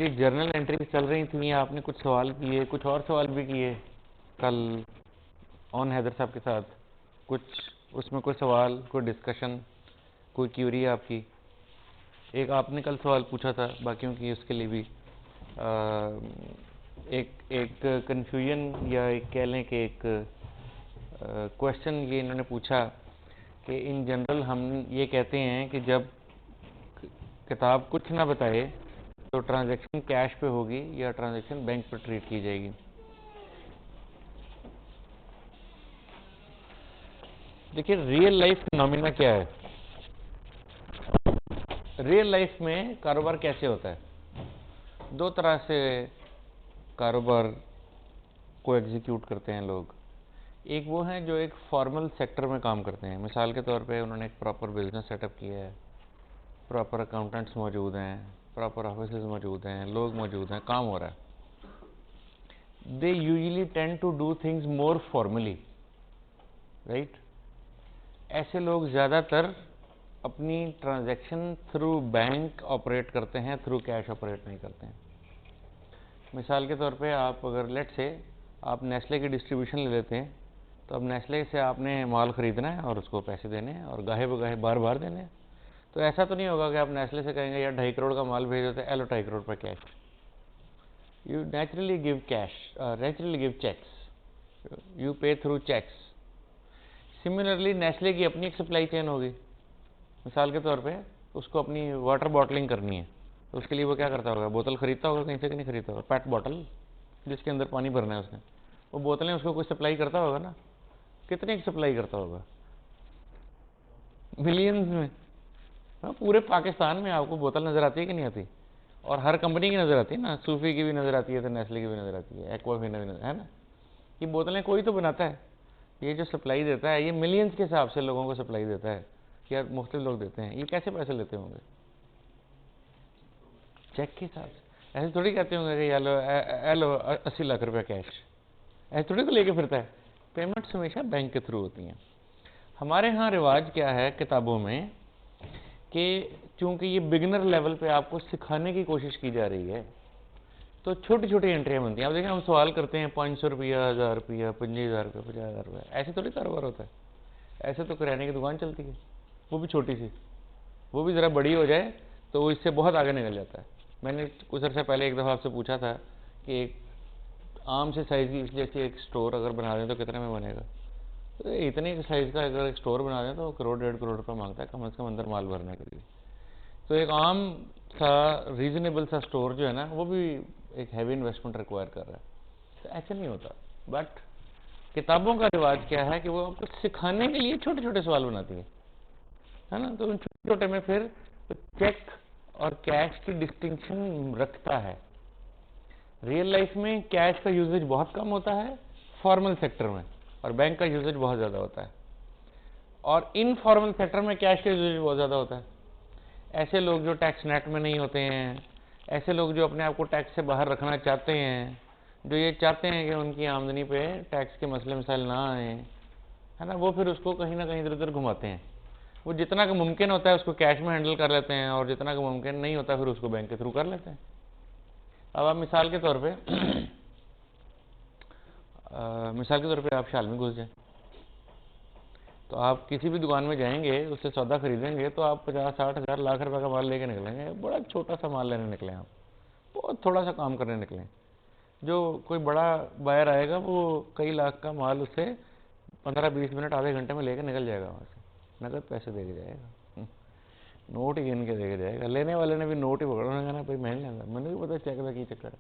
मेरी journal entry चल रही थी, आपने कुछ सवाल किए, कुछ और सवाल भी किए कल ऑन हैदर साहब के साथ, कुछ उसमें कोई सवाल, कोई डिस्कशन, कोई क्यूरी आपकी? एक आपने कल सवाल पूछा था, बाकियों की उसके लिए भी एक कन्फ्यूजन या एक कह लें कि एक क्वेश्चन ये इन्होंने पूछा कि इन जनरल हम ये कहते हैं कि जब किताब कुछ ना बताए तो ट्रांजैक्शन कैश पे होगी या ट्रांजैक्शन बैंक पर ट्रीट की जाएगी। देखिए रियल लाइफ फिनोमिना क्या है। रियल लाइफ में कारोबार कैसे होता है? दो तरह से कारोबार को एग्जीक्यूट करते हैं लोग। एक वो हैं जो एक फॉर्मल सेक्टर में काम करते हैं, मिसाल के तौर पे उन्होंने एक प्रॉपर बिजनेस सेटअप किया है, प्रॉपर अकाउंटेंट्स मौजूद हैं, प्रॉपर ऑफिसेज मौजूद हैं, लोग मौजूद हैं, काम हो रहा है। They usually tend to do things more formally, right. ऐसे लोग ज़्यादातर अपनी ट्रांजैक्शन थ्रू बैंक ऑपरेट करते हैं, थ्रू कैश ऑपरेट नहीं करते हैं। मिसाल के तौर पे आप अगर लेट से आप नेस्ले की डिस्ट्रीब्यूशन ले लेते हैं, तो अब नेस्ले से आपने माल ख़रीदना है और उसको पैसे देने हैं और गाहे बगाहे बार बार देने हैं। तो ऐसा तो नहीं होगा कि आप नेस्ले से कहेंगे यार 2.5 करोड़ का माल भेज देते हैं, लो 2.5 करोड़ पर cash. You naturally give cash, naturally give cheques, you pay through cheques. Similarly Nestle की अपनी एक सप्लाई चेन होगी। मिसाल के तौर पे उसको अपनी वाटर बॉटलिंग करनी है, तो उसके लिए वो क्या करता होगा? बोतल खरीदता होगा कहीं से कि नहीं खरीदता होगा? पेट बॉटल जिसके अंदर पानी भरना है उसने, वो बोतलें उसको कोई सप्लाई करता होगा ना। कितने की सप्लाई करता होगा? मिलियंस में। हाँ, पूरे पाकिस्तान में आपको बोतल नज़र आती है कि नहीं आती? और हर कंपनी की नज़र आती है ना, सूफी की भी नज़र आती है, तो नेस्ले की भी नज़र आती है, एक्वाफिना भी नज़र है ना। ये बोतलें कोई तो बनाता है। ये जो सप्लाई देता है ये मिलियंस के हिसाब से लोगों को सप्लाई देता है, या मुख्तलिफ लोग देते हैं। ये कैसे पैसे लेते होंगे? चेक के हिसाब से। ऐसे थोड़ी कहते होंगे कि ये लो 80 लाख रुपया कैश, ऐसे थोड़ी को लेके फिरता है। पेमेंट्स हमेशा बैंक के थ्रू होती हैं। हमारे यहाँ रिवाज क्या है किताबों में कि चूंकि ये बिगिनर लेवल पे आपको सिखाने की कोशिश की जा रही है, तो छोटी छोटी एंट्रियाँ बनती हैं। आप देखें हम सवाल करते हैं 500 रुपया, 1000 रुपया, 25,000 रुपया, 50,000 रुपया, ऐसे थोड़ी कारोबार होता है। ऐसे तो किराने की दुकान चलती है, वो भी छोटी सी। वो भी ज़रा बड़ी हो जाए तो वो इससे बहुत आगे निकल जाता है। मैंने कुछ अर्से पहले एक दफ़ा आपसे पूछा था कि एक आम से साइज़ की इस जैसी एक स्टोर अगर बना दें तो कितने में बनेगा? तो इतने साइज़ का अगर एक स्टोर बना दें तो करोड़ 1.5 करोड़ रुपये मांगता है कम से कम अंदर माल भरने के लिए। तो एक आम सा रीज़नेबल सा स्टोर जो है ना, वो भी एक हैवी इन्वेस्टमेंट रिक्वायर कर रहा है। तो ऐसे नहीं होता। बट किताबों का रिवाज क्या है कि वो आपको सिखाने के लिए छोटे छोटे सवाल बनाती है ना। तो उन छोटे छोटे में फिर चेक और कैश की डिस्टिंक्शन रखता है। रियल लाइफ में कैश का यूजेज बहुत कम होता है फॉर्मल सेक्टर में, और बैंक का यूजेज बहुत ज़्यादा होता है। और इनफॉर्मल सेक्टर में कैश का यूजेज बहुत ज़्यादा होता है। ऐसे लोग जो टैक्स नेट में नहीं होते हैं, ऐसे लोग जो अपने आप को टैक्स से बाहर रखना चाहते हैं, जो ये चाहते हैं कि उनकी आमदनी पे टैक्स के मसले मसाइल ना आए, है ना, वो फिर उसको कहीं ना कहीं इधर उधर घुमाते हैं। वो जितना का मुमकिन होता है उसको कैश में हैंडल कर लेते हैं, और जितना का मुमकिन नहीं होता फिर उसको बैंक के थ्रू कर लेते हैं। अब आप मिसाल के तौर पे आप शाल में घुस जाएं, तो आप किसी भी दुकान में जाएंगे, उससे सौदा खरीदेंगे, तो आप 50-60 हज़ार लाख रुपए का माल लेके निकलेंगे। बड़ा छोटा सा माल लेने निकले आप, बहुत थोड़ा सा काम करने निकले। जो कोई बड़ा बायर आएगा वो कई लाख का माल उससे 15-20 मिनट, आधे घंटे में लेके निकल जाएगा वहाँ से, नकद पैसे दे के जाएगा, नोट ही गिन के दे के जाएगा। लेने वाले ने भी नोट ही पकड़ा, उन्होंने कहना भाई मैं नहीं लेंगा, मैंने भी पता चेक का की चक्कर है,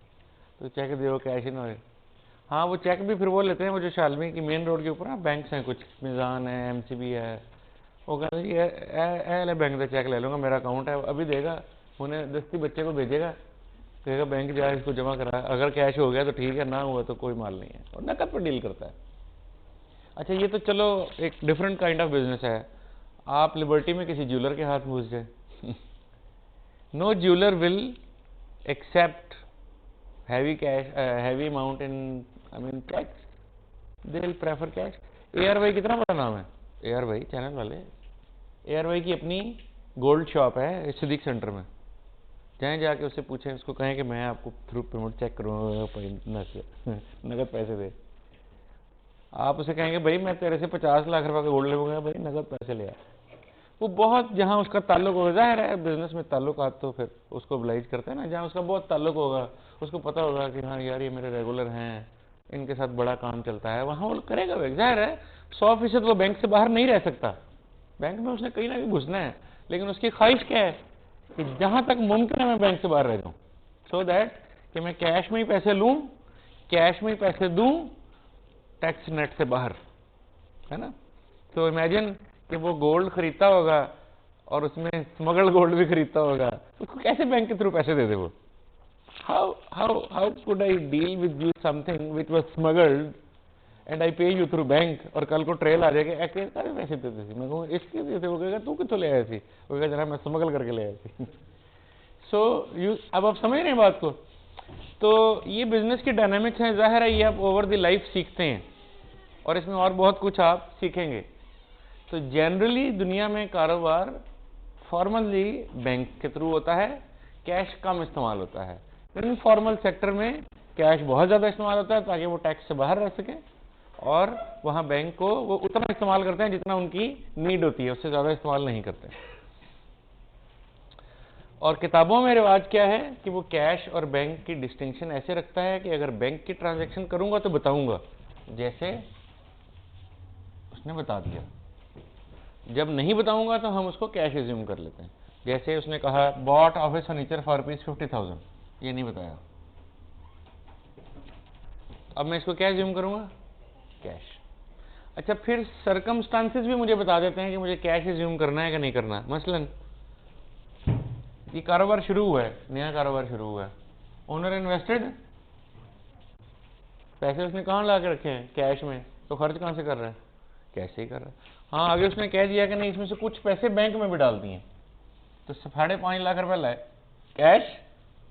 तो चेक दे, कैश ही ना हो। हाँ, वो चेक भी फिर वो लेते हैं, वो जो शालमी की मेन रोड के ऊपर ना बैंक्स हैं, कुछ मिजान है, एमसीबी है, वो कहते हैं ये बैंक का चेक ले लूँगा, मेरा अकाउंट है, अभी देगा, उन्हें दस्ती बच्चे को भेजेगा, कहेगा बैंक जाए इसको जमा करा, अगर कैश हो गया तो ठीक है, ना हुआ तो कोई माल नहीं है, और नकद पर डील करता है। अच्छा, ये तो चलो एक डिफरेंट काइंड ऑफ बिजनेस है। आप लिबर्टी में किसी ज्वेलर के हाथ में घुस जाए, no jeweller will accept heavy cash, heavy amount in, I mean checks, they will prefer cash। ARY कितना बड़ा नाम है, एयरवाई चैनल वाले, एयरवाई की अपनी गोल्ड शॉप है सिद्दीक सेंटर में, जाएं जाके उससे पूछें, उसको कहें कि मैं आपको थ्रू पेमेंट चेक करूँगा नगद पैसे दे। आप उसे कहेंगे भाई मैं तेरे से 50 लाख रुपए का गोल्ड लूँगा, भाई नगद पैसे ले आ। वो बहुत जहाँ उसका ताल्लुक होगा, जाहिर है बिजनेस में ताल्लुकात तो फिर उसको ओब्लाइज करते हैं ना, जहाँ उसका बहुत ताल्लुक होगा, उसको पता होगा कि हाँ यार ये मेरे रेगुलर हैं, इनके साथ बड़ा काम चलता है, वहाँ वो करेगा। जाहिर है 100% वो बैंक से बाहर नहीं रह सकता, बैंक में उसने कहीं ना कहीं घुसना है, लेकिन उसकी ख्वाहिश क्या है कि जहाँ तक मुमकिन है मैं बैंक से बाहर रह जाऊँ, सो दैट कि मैं कैश में ही पैसे लूँ, कैश में ही पैसे दूँ, टैक्स नेट से बाहर, है ना। तो इमेजिन कि वो गोल्ड खरीदता होगा और उसमें स्मगल्ड गोल्ड भी खरीदता होगा, तो उसको कैसे बैंक के थ्रू पैसे दे दे वो? How could I deal with you something which was smuggled and I पे यू थ्रू बैंक, और कल को ट्रेल आ जाएगा ऐसे सारे पैसे देते थे, मैं कहूँ इसके देते, वो कहेगा तू कितों ले आया थी, वो कहेगा जरा मैं स्मगल करके ले आया थी। सो यू अब आप समझ रहे हैं बात को। तो ये बिजनेस की डायनामिक्स है, जाहिर है ये आप ओवर द लाइफ सीखते हैं और इसमें और बहुत कुछ आप सीखेंगे। तो जनरली दुनिया में कारोबार फॉर्मली बैंक के थ्रू होता है, कैश कम इस्तेमाल होता है। इनफॉर्मल सेक्टर में कैश बहुत ज़्यादा इस्तेमाल होता है ताकि वो टैक्स से बाहर रह सके, और वहाँ बैंक को वो उतना इस्तेमाल करते हैं जितना उनकी नीड होती है, उससे ज़्यादा इस्तेमाल नहीं करते। और किताबों में रिवाज क्या है कि वो कैश और बैंक की डिस्टिंक्शन ऐसे रखता है कि अगर बैंक की ट्रांजैक्शन करूंगा तो बताऊंगा, जैसे उसने बता दिया, जब नहीं बताऊंगा तो हम उसको कैश एज्यूम कर लेते हैं। जैसे उसने कहा bought office furniture for rupees 50,000, ये नहीं बताया, अब मैं इसको क्या एज्यूम करूंगा? कैश। अच्छा, फिर सरकमस्टांसेस भी मुझे बता देते हैं कि मुझे कैश एज्यूम करना है कि नहीं करना। मसलन ये कारोबार शुरू हुआ है, नया कारोबार शुरू हुआ है, ओनर इन्वेस्टेड, पैसे उसने कहाँ ला के रखे हैं? कैश में। तो खर्च कहाँ से कर रहा है? कैश से ही कर रहा है। हाँ, आगे उसने कह दिया कि नहीं इसमें से कुछ पैसे बैंक में भी डाल दिए, तो 5.5 लाख रुपए लाए कैश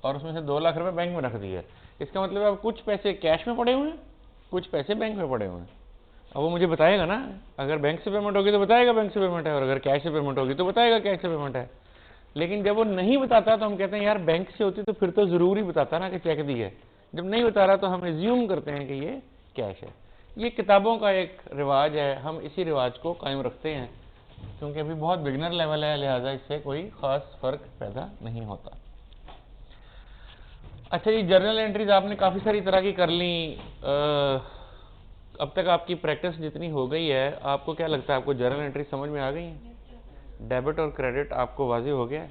और उसमें से 2 लाख रुपए बैंक में रख दिए। इसका मतलब अब कुछ पैसे कैश में पड़े हुए हैं, कुछ पैसे बैंक में पड़े हुए हैं। अब वो मुझे बताएगा ना, अगर बैंक से पेमेंट होगी तो बताएगा बैंक से पेमेंट है, और अगर कैश से पेमेंट होगी तो बताएगा कैश से पेमेंट है। लेकिन जब वो नहीं बताता तो हम कहते हैं यार बैंक से होती तो फिर तो जरूरी बताता ना कि चेक दी है। जब नहीं बता रहा तो हम एज्यूम करते हैं कि ये कैश है। ये किताबों का एक रिवाज है, हम इसी रिवाज को कायम रखते हैं क्योंकि अभी बहुत बिगनर लेवल है, लिहाजा इससे कोई खास फर्क पैदा नहीं होता। अच्छा, ये जर्नल एंट्रीज आपने काफ़ी सारी तरह की कर ली। अब तक आपकी प्रैक्टिस जितनी हो गई है, आपको क्या लगता है आपको जर्नल एंट्री समझ में आ गई है? डेबिट और क्रेडिट आपको वाज़ेह हो गया है?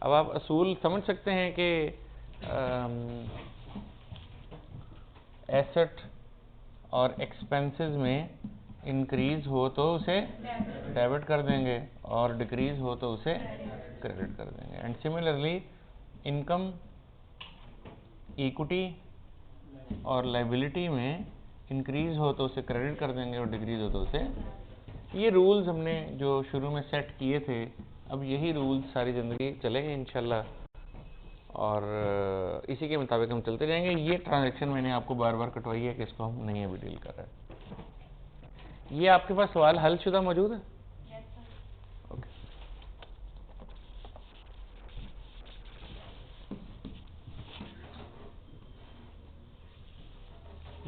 अब आप असूल समझ सकते हैं कि एसेट और एक्सपेंसेस में इंक्रीज हो तो उसे डेबिट कर देंगे और डिक्रीज हो तो उसे क्रेडिट कर देंगे। एंड सिमिलरली इनकम, इक्विटी और लाइबिलिटी में इंक्रीज हो तो उसे क्रेडिट कर देंगे और डिक्रीज हो तो उसे। ये रूल्स हमने जो शुरू में सेट किए थे, अब यही रूल्स सारी ज़िंदगी चलेंगे इंशाल्लाह, और इसी के मुताबिक हम चलते जाएंगे। ये ट्रांजैक्शन मैंने आपको बार बार कटवाई है कि इसको हम नहीं अभी डील कर रहे हैं। ये आपके पास सवाल हल शुदा मौजूद है? ओके।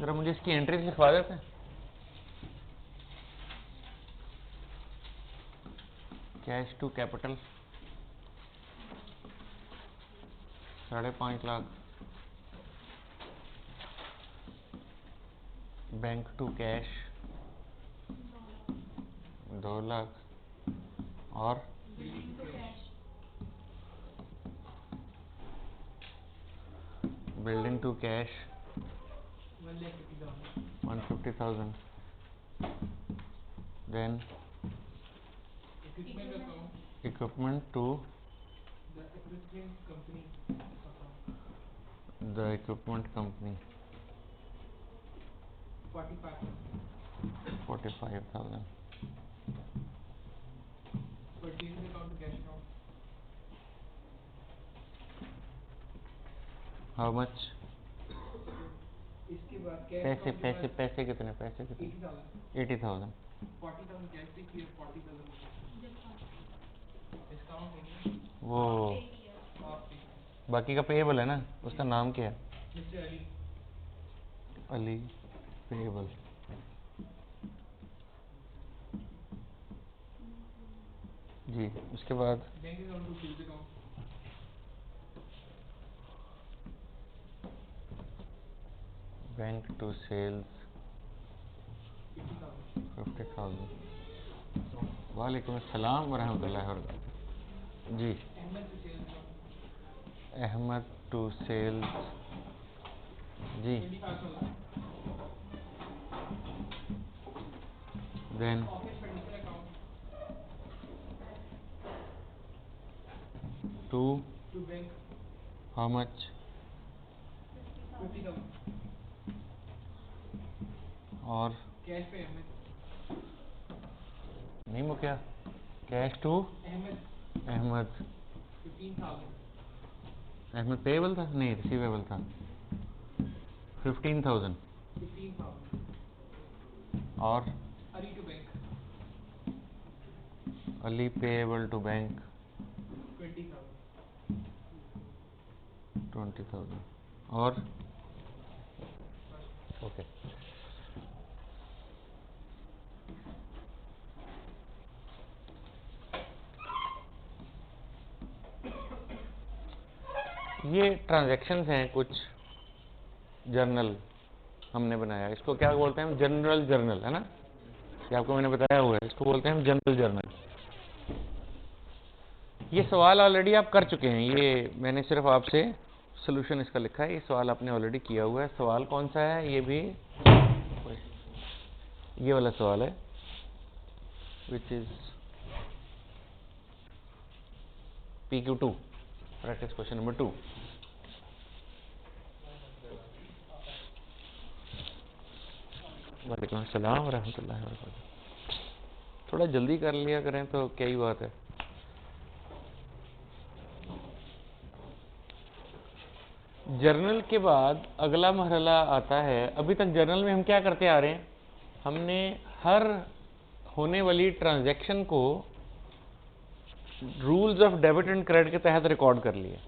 जरा मुझे इसकी एंट्रीज लिखवा देते हैं। Cash to capital 5.5 lakh, bank to cash 2 lakh, और building to cash 150,000, then equipment to the equipment company 45,000, how much? इसके बाद पैसे पैसे पैसे कितने? पैसे कितने? 80,000। 40,000 कैश पे किए, 40,000 वो बाकी का पेएबल है ना, उसका नाम क्या है? मिस्टर अली। अली पेएबल। जी, उसके बाद bank account to sales account bank to sales 50,000। 50,000। वालेकुम अस्सलाम वरहमतुल्लाहि वबरकातुहू। जी, Ahmed to sales account Ahmed to sales. जी, 25,000। Then office furniture account to to bank how much? 50,000। और कैश पे अहमद नहीं मुक्या, cash to Ahmed Ahmed. 15,000। Ahmed payable था, नहीं रिसीवेबल था। 15,000। 15,000। और Ali to bank Ali payable to bank 20,000। 20,000। और ओके। ये ट्रांजैक्शंस हैं कुछ जर्नल हमने बनाया, इसको क्या बोलते हैं? जनरल जर्नल, है ना? ये आपको मैंने बताया हुआ है, इसको बोलते हैं जनरल जर्नल। ये सवाल ऑलरेडी आप कर चुके हैं, ये मैंने सिर्फ आपसे सोल्यूशन इसका लिखा है, ये सवाल आपने ऑलरेडी किया हुआ है। सवाल कौन सा है? ये भी ये वाला सवाल है, which is PQ2, practice question number 2। वालेकुम अस्सलाम वरहमतुल्लाहि वबरकातुहू। थोड़ा जल्दी कर लिया करें तो क्या ही बात है। जर्नल के बाद अगला मरहला आता है, अभी तक जर्नल में हम क्या करते आ रहे हैं? हमने हर होने वाली ट्रांजैक्शन को rules of debit and credit के तहत रिकॉर्ड कर लिया।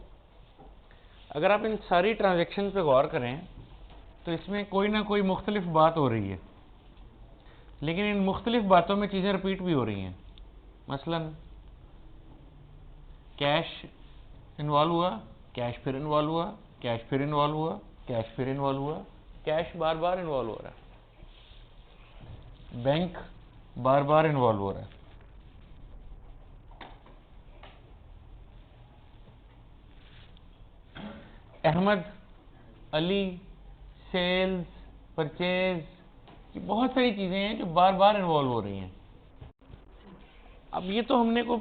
अगर आप इन सारी ट्रांजैक्शन पे गौर करें तो इसमें कोई ना कोई मुख्तलिफ बात हो रही है, लेकिन इन मुख्तलिफ बातों में चीज़ें रिपीट भी हो रही हैं। मसलन कैश इन्वॉल्व हुआ, कैश फिर इन्वॉल्व हुआ, कैश फिर इन्वॉल्व हुआ, कैश फिर इन्वॉल्व हुआ, कैश बार बार इन्वॉल्व हो रहा है, बैंक बार बार इन्वॉल्व हो रहा है। अहमद, अली, सेल्स, परचेज, ये बहुत सारी चीज़ें हैं जो बार बार इन्वॉल्व हो रही हैं। अब ये तो हमने को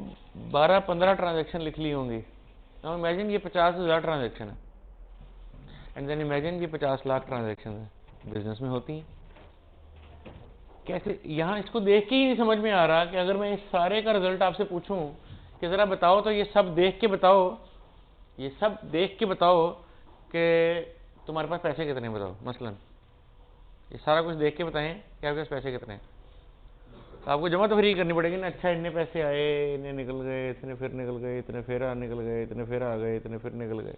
12-15 ट्रांजैक्शन लिख ली होंगी। नाउ इमेजिन ये 50,000 ट्रांजैक्शन है, एंड देन इमेजिन ये 50 लाख ट्रांजैक्शन है, बिजनेस में होती हैं। कैसे? यहाँ इसको देख के ही नहीं समझ में आ रहा कि अगर मैं इस सारे का रिजल्ट आपसे पूछूं कि ज़रा बताओ तो ये सब देख के बताओ, ये सब देख के बताओ कि तुम्हारे पास पैसे कितने हैं, बताओ। मसलन ये सारा कुछ देख के बताएं कि आपके पास पैसे कितने हैं। तो आपको जमा तो फ्री करनी पड़ेगी ना। अच्छा, इतने पैसे आए, इतने निकल गए, इतने फिर निकल गए, इतने फिर निकल गए, इतने फिर आ गए, इतने फिर निकल गए।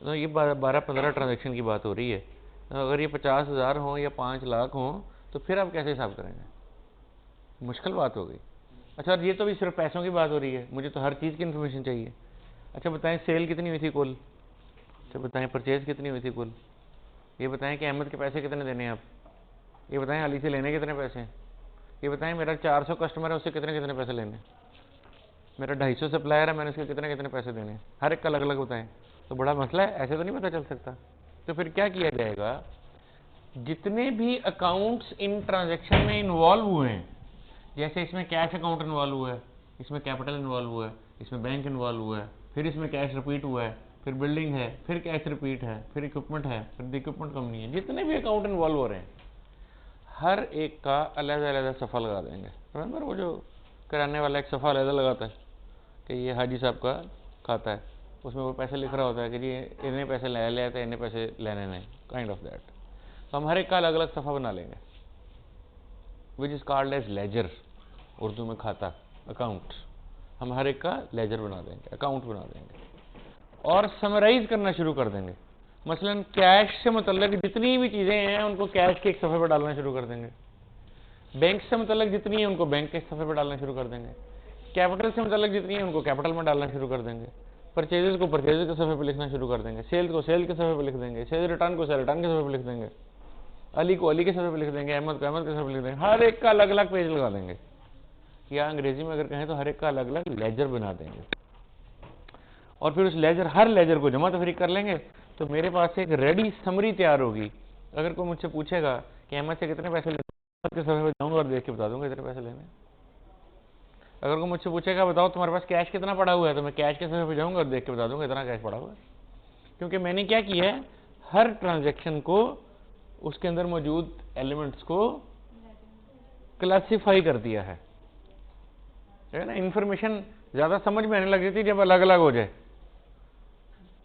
तो ये 12-15 ट्रांजेक्शन की बात हो रही है। तो अगर ये 50,000 हों या 5 लाख हों तो फिर आप कैसे हिसाब करेंगे? मुश्किल बात हो गई। अच्छा, और ये तो भी सिर्फ पैसों की बात हो रही है, मुझे तो हर चीज़ की इन्फॉर्मेशन चाहिए। अच्छा बताएं, सेल कितनी हुई थी कुल? अच्छा बताएं, परचेज कितनी हुई थी कुल? ये बताएं कि अहमद के पैसे कितने देने हैं आप? ये बताएं अली से लेने कितने पैसे हैं? ये बताएं मेरा 400 कस्टमर है, उससे कितने कितने पैसे लेने? मेरा 250 सप्लायर है, मैंने उसके कितने कितने पैसे देने? हर एक का अलग अलग बताएं। तो बड़ा मसला है, ऐसे तो नहीं पता चल सकता। तो फिर क्या किया जाएगा? जितने भी अकाउंट्स इन ट्रांजैक्शन में इन्वॉल्व हुए हैं, जैसे इसमें कैश अकाउंट इन्वॉल्व हुआ है, इसमें कैपिटल इन्वॉल्व हुआ है, इसमें बैंक इन्वॉल्व हुआ है, फिर इसमें कैश रिपीट हुआ है, फिर बिल्डिंग है, फिर कैश रिपीट है, फिर इक्विपमेंट है, फिर इक्विपमेंट कंपनी है, जितने भी अकाउंट इन्वॉल्व हो रहे हैं हर एक का अलग अलग सफ़ा लगा देंगे। रिमेंबर वो जो किराने वाला एक सफ़ा अलग लगाता है कि ये हाजी साहब का खाता है, उसमें वो पैसे लिख रहा होता है कि जी इतने पैसे ले आए थे, इतने पैसे लेने नहीं, काइंड ऑफ दैट। तो हम हर एक का अलग अलग सफ़ा बना लेंगे, which is called as ledger, Urdu में खाता, अकाउंट। हम हर एक का लेजर बना देंगे, अकाउंट बना देंगे। और समराइज करना शुरू कर देंगे। मसलन कैश से मतलब जितनी भी चीजें हैं उनको कैश के एक सफ़े पर डालना शुरू कर देंगे, बैंक से मतलब जितनी है उनको बैंक के सफ़े पर डालना शुरू कर देंगे, कैपिटल से मतलब जितनी है उनको कैपिटल में डालना शुरू कर देंगे, परचेजेस को परचेजेस के सफ़े पर लिखना शुरू कर देंगे, सेल्स को सेल के सफ़े पर लिख देंगे, सेल्स रिटर्न को सेल रिटर्न के सफ़े पर लिख देंगे, अली को अली के सफ़े पर लिख देंगे, अहमद को अहमद के सफ़े पर लिख देंगे। हर एक का अलग अलग पेज लगा देंगे, या अंग्रेजी में अगर कहें तो हर एक का अलग अलग लेजर बना देंगे। और फिर उस लेजर, हर लेजर को जमा तफरीक कर लेंगे, तो मेरे पास एक रेडी समरी तैयार होगी। अगर कोई मुझसे पूछेगा कि अहमद से कितने पैसे लेने, के सफ़े पर जाऊंगा और देख के बता दूंगा कितने पैसे लेने। अगर कोई मुझसे पूछेगा बताओ तुम्हारे पास कैश कितना पड़ा हुआ है, तो मैं कैश के सफ़े पर जाऊंगा और देख के बता दूंगा इतना कैश पड़ा हुआ है। क्योंकि मैंने क्या किया है, हर ट्रांजेक्शन को, उसके अंदर मौजूद एलिमेंट्स को क्लासिफाई कर दिया है ना। इंफॉर्मेशन ज्यादा समझ में आने लग जाती है जब अलग अलग हो जाए,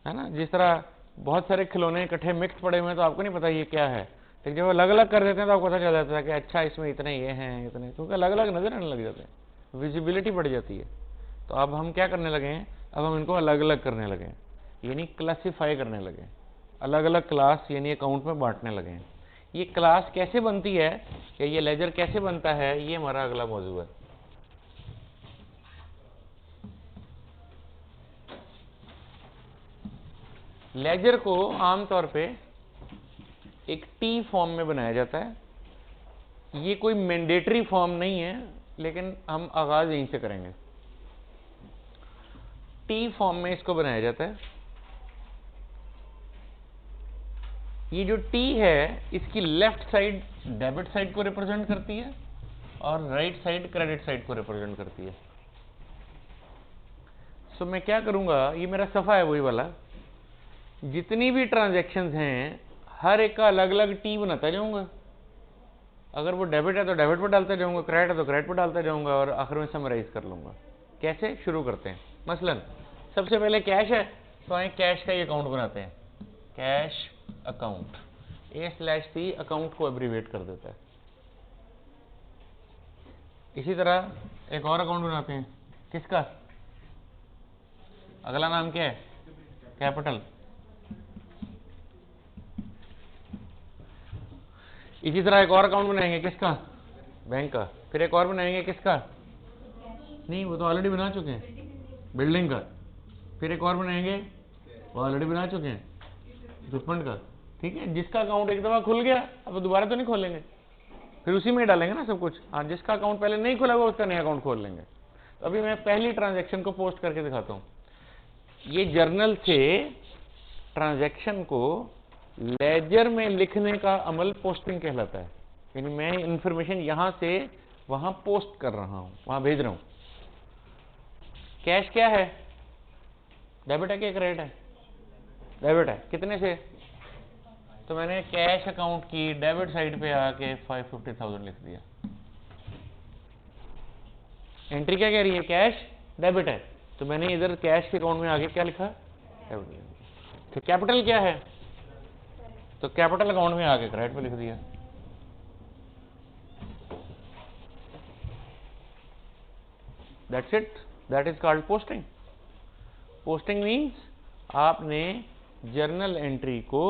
है ना। जिस तरह बहुत सारे खिलौने इकट्ठे मिक्स पड़े हुए हैं तो आपको नहीं पता ये क्या है, लेकिन जब अलग अलग कर देते हैं तो आपको पता चल जाता है कि अच्छा इसमें इतने ये हैं इतने, क्योंकि अलग अलग नजर आने लग जाते हैं, विजिबिलिटी बढ़ जाती है। तो अब हम क्या करने लगे हैं, अब हम इनको अलग अलग करने लगे हैं, यानी क्लासीफाई करने लगे हैं, अलग अलग क्लास यानी अकाउंट में बांटने लगे हैं। ये क्लास कैसे बनती है या ये लेजर कैसे बनता है, ये हमारा अगला मौजू है। लेजर को आमतौर पे एक टी फॉर्म में बनाया जाता है। ये कोई मैंडेटरी फॉर्म नहीं है, लेकिन हम आगाज यहीं से करेंगे। टी फॉर्म में इसको बनाया जाता है। ये जो टी है, इसकी लेफ्ट साइड डेबिट साइड को रिप्रेजेंट करती है और राइट साइड क्रेडिट साइड को रिप्रेजेंट करती है। सो मैं क्या करूंगा, ये मेरा सफा है वही वाला, जितनी भी ट्रांजैक्शंस हैं हर एक का अलग अलग टी बनाता जाऊंगा। अगर वो डेबिट है तो डेबिट पर डालता जाऊंगा, क्रेडिट है तो क्रेडिट पर डालता जाऊंगा और आखिर में समराइज कर लूंगा। कैसे शुरू करते हैं, मसलन सबसे पहले कैश है तो आए कैश का ही अकाउंट बनाते हैं, कैश अकाउंट, A/C अकाउंट को एब्रीवेट कर देता है। इसी तरह एक और अकाउंट बनाते हैं, किसका, अगला नाम क्या है, कैपिटल। इसी तरह एक और अकाउंट बनाएंगे, किसका, बैंक का। फिर एक और बनाएंगे, किसका, नहीं वो तो ऑलरेडी बना चुके हैं, बिल्डिंग का। फिर एक और बनाएंगे, वो ऑलरेडी बना चुके हैं, इक्विपमेंट का। ठीक है, जिसका अकाउंट एक दफा खुल गया अब दोबारा तो नहीं खोलेंगे, फिर उसी में डालेंगे ना सब कुछ। हाँ, जिसका अकाउंट पहले नहीं खुला हुआ उसका नया अकाउंट खोल लेंगे। तो अभी मैं पहली ट्रांजैक्शन को पोस्ट करके दिखाता हूँ। ये जर्नल से ट्रांजैक्शन को लेजर में लिखने का अमल पोस्टिंग कहलाता है, यानी मैं इंफॉर्मेशन यहां से वहां पोस्ट कर रहा हूं, वहां भेज रहा हूं। कैश क्या है, डेबिट है कि क्रेडिट है, डेबिट है। कितने से, तो मैंने कैश अकाउंट की डेबिट साइड पे आके 550,000 लिख दिया। एंट्री क्या कह रही है, कैश डेबिट है, तो मैंने इधर कैश के अकाउंट में आगे क्या लिखा, डेबिट। तो कैपिटल क्या है, तो कैपिटल अकाउंट में आके क्रेडिट पे लिख दिया। That's it, that is called posting. Posting means आपने जर्नल एंट्री को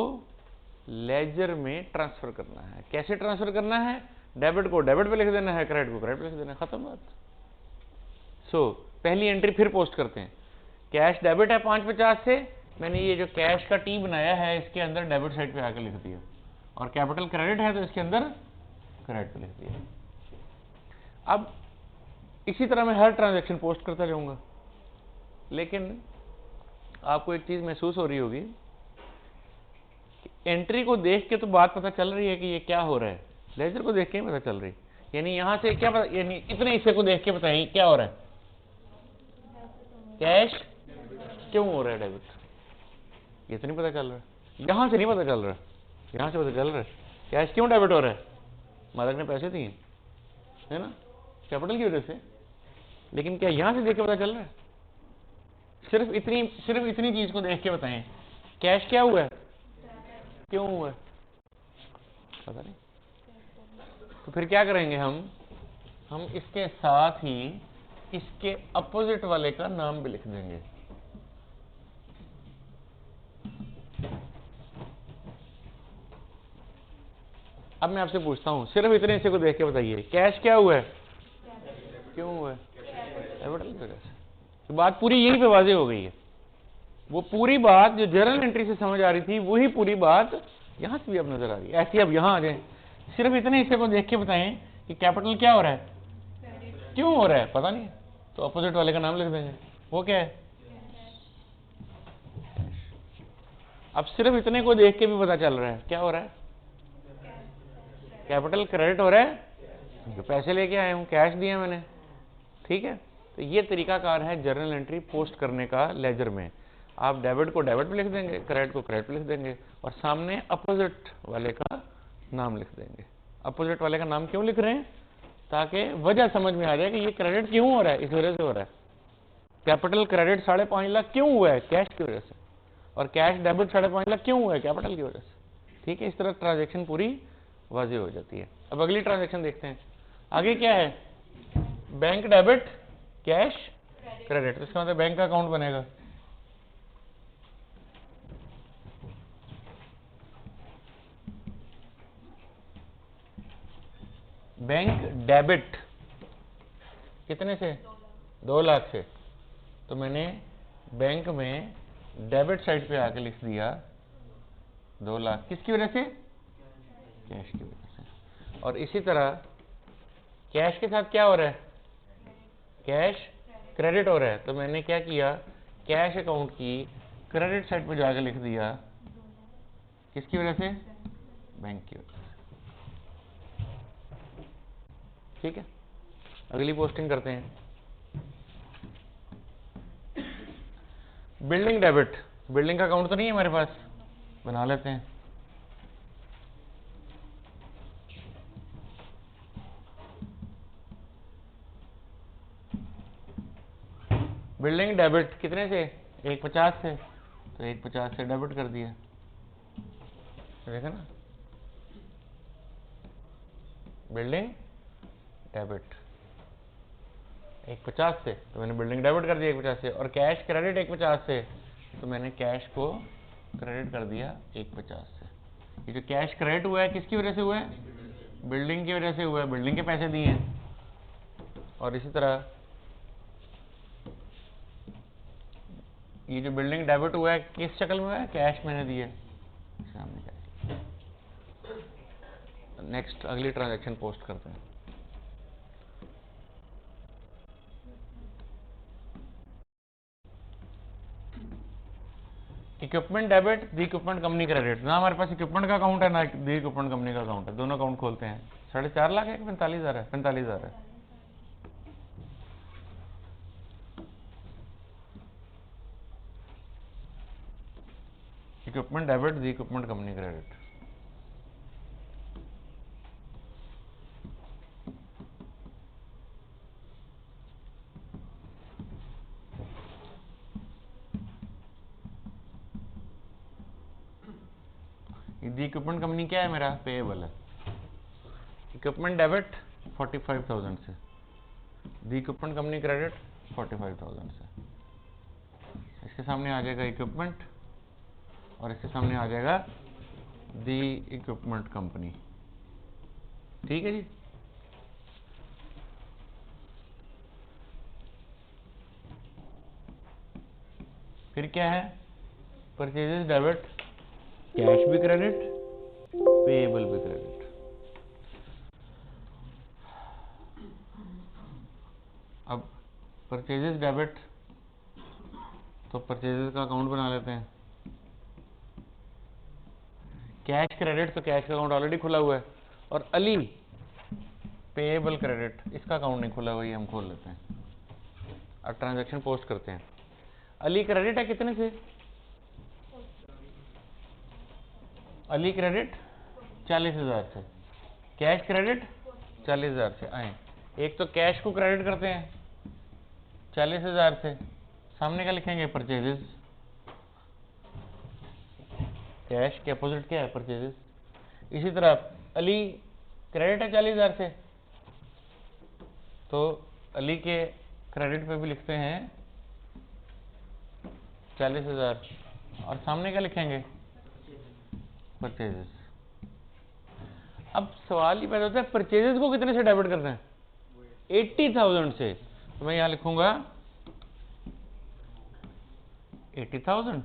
लेजर में ट्रांसफर करना है। कैसे ट्रांसफर करना है, डेबिट को डेबिट पे लिख देना है, क्रेडिट को क्रेडिट पे लिख देना है, खत्म बात। सो पहली एंट्री फिर पोस्ट करते हैं, कैश डेबिट है 550 से, मैंने ये जो कैश का टी बनाया है इसके अंदर डेबिट साइड पे आके लिख दिया, और कैपिटल क्रेडिट है तो इसके अंदर क्रेडिट पे लिख दिया। अब इसी तरह मैं हर ट्रांजैक्शन पोस्ट करता जाऊंगा, लेकिन आपको एक चीज महसूस हो रही होगी कि एंट्री को देख के तो बात पता चल रही है कि ये क्या हो रहा है, लेजर को देख के ही पता चल रही, यानी यहां से क्या पता, यानी इतने हिस्से को देख के बताइए क्या हो रहा है, कैश क्यों हो रहा है डेबिट, ये तो नहीं पता चल रहा है, यहां से नहीं पता चल रहा है, यहां से पता चल रहा है कैश क्यों डेबिट हो रहा है, मालिक ने पैसे दिए, है ना, कैपिटल की वजह से। लेकिन क्या यहां से देख के पता चल रहा है, सिर्फ इतनी चीज को देख के बताएं, कैश क्या हुआ है, क्यों हुआ है, पता नहीं। तो फिर क्या करेंगे हम इसके साथ ही इसके अपोजिट वाले का नाम भी लिख देंगे। अब मैं आपसे पूछता हूँ, सिर्फ इतने हिस्से को देख के बताइए, कैश क्या हुआ है, क्यों हुआ है, कैपिटल की वजह से। तो बात पूरी यहीं पे वाजे हो गई है। वो पूरी बात जो जर्नल एंट्री से समझ आ रही थी, वही पूरी बात यहां से भी अब नजर आ रही है। ऐसे अब यहां आ जाए, सिर्फ इतने हिस्से को देख के बताएं कि कैपिटल क्या हो रहा है, क्यों हो रहा है, पता नहीं, तो अपोजिट वाले का नाम लिख देंगे, वो क्या है। अब सिर्फ इतने को देख के भी पता चल रहा है क्या हो रहा है, कैपिटल क्रेडिट हो रहा है, जो पैसे लेके आए हूं, कैश दिया मैंने, ठीक है। तो ये तरीकाकार है जर्नल एंट्री पोस्ट करने का लेजर में। आप डेबिट को डेबिट में लिख देंगे, क्रेडिट को क्रेडिट में लिख देंगे, और सामने अपोजिट वाले का नाम लिख देंगे। अपोजिट वाले का नाम क्यों लिख रहे हैं, ताकि वजह समझ में आ जाए कि ये क्रेडिट क्यों हो रहा है, इस वजह से हो रहा है। कैपिटल क्रेडिट 5.5 लाख क्यों हुआ है, कैश की वजह से, और कैश डेबिट 5.5 लाख क्यों हुआ है, कैपिटल की वजह से। ठीक है, इस तरह ट्रांजेक्शन पूरी वाज़ेह हो जाती है। अब अगली ट्रांजेक्शन देखते हैं, आगे क्या है, बैंक डेबिट कैश क्रेडिट। इसका मतलब बैंक का अकाउंट बनेगा। बैंक डेबिट कितने से, 2 लाख से, तो मैंने बैंक में डेबिट साइड पे आके लिख दिया 2 लाख, किसकी वजह से, कैश की वजह से। और इसी तरह कैश के साथ क्या हो रहा है, कैश क्रेडिट हो रहा है, तो मैंने क्या किया, कैश अकाउंट की क्रेडिट साइड पे जाके लिख दिया, किसकी वजह से, बैंक की वजह से। ठीक है, अगली पोस्टिंग करते हैं, बिल्डिंग डेबिट। बिल्डिंग का अकाउंट तो नहीं है हमारे पास, बना लेते हैं। बिल्डिंग डेबिट कितने से, 150 से, तो 150 से डेबिट कर दिया, देखा ना, बिल्डिंग डेबिट 150 से, तो मैंने बिल्डिंग डेबिट कर दिया 150 से, और कैश क्रेडिट 150 से, तो मैंने कैश को क्रेडिट कर दिया 150 से। ये जो कैश क्रेडिट हुआ है किसकी वजह से हुआ है, बिल्डिंग की वजह से हुआ है, बिल्डिंग के पैसे दिए हैं। और इसी तरह ये जो बिल्डिंग डेबिट हुआ है किस शक्ल में हुआ है, कैश मैंने दिया सामने कैश। नेक्स्ट अगली ट्रांजैक्शन पोस्ट करते हैं, इक्विपमेंट डेबिट, दी इक्विपमेंट कंपनी क्रेडिट। ना हमारे पास इक्विपमेंट का अकाउंट है, ना दी इक्विपमेंट कंपनी का अकाउंट है, दोनों अकाउंट खोलते हैं। 4.5 लाख है कि 45,000 है, 45,000 है। इक्विपमेंट डेबिट, दी इक्विपमेंट कंपनी क्रेडिट। दी इक्विपमेंट कंपनी क्या है, मेरा पेएबल है। इक्विपमेंट डेबिट 45,000 से, दी इक्विपमेंट कंपनी क्रेडिट 45,000 से। इसके सामने आ जाएगा इक्विपमेंट, और इसके सामने आ जाएगा दी इक्विपमेंट कंपनी। ठीक है जी, फिर क्या है, परचेजेस डेबिट, कैश भी क्रेडिट, पेएबल भी क्रेडिट। अब परचेजेस डेबिट, तो परचेजेस का अकाउंट बना लेते हैं। कैश क्रेडिट, तो कैश का अकाउंट ऑलरेडी खुला हुआ है। और अली पेएबल क्रेडिट, इसका अकाउंट नहीं खुला हुआ, ये हम खोल लेते हैं। अब ट्रांजैक्शन पोस्ट करते हैं। अली क्रेडिट है कितने से, अली क्रेडिट 40,000 से, कैश क्रेडिट 40,000 से। आए, एक तो कैश को क्रेडिट करते हैं 40,000 से, सामने क्या लिखेंगे, परचेजेस। कैश के अपोजिट क्या है, परचेजेस। इसी तरह अली क्रेडिट है 40,000 से, तो अली के क्रेडिट पे भी लिखते हैं 40,000, और सामने क्या लिखेंगे, परचेजेस। अब सवाल ये पैदा होता है परचेजेस को कितने से डेबिट करना है? 80,000 से। तो मैं यहां लिखूंगा 80,000।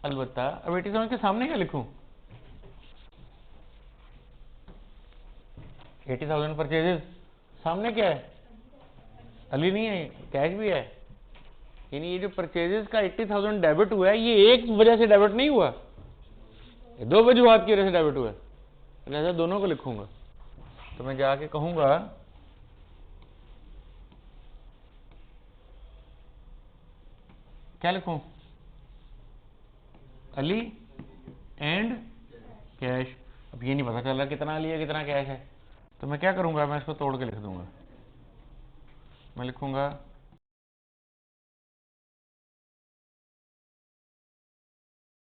अलबत्ता अब 80,000 के सामने क्या लिखूं? 80,000 परचेजेस, सामने क्या है? अली नहीं है, कैश भी है। यानी ये जो परचेजेस का 80,000 डेबिट हुआ है, ये एक वजह से डेबिट नहीं हुआ, ये दो वजूहात की वजह से डेबिट हुआ है। लिहाजा दोनों को लिखूंगा। तो मैं जाके कहूंगा क्या लिखूं? Ali and cash. अब ये नहीं पता चल रहा कितना अली है कितना कैश है, तो मैं क्या करूंगा? मैं इसको तोड़ के लिख दूंगा। मैं लिखूंगा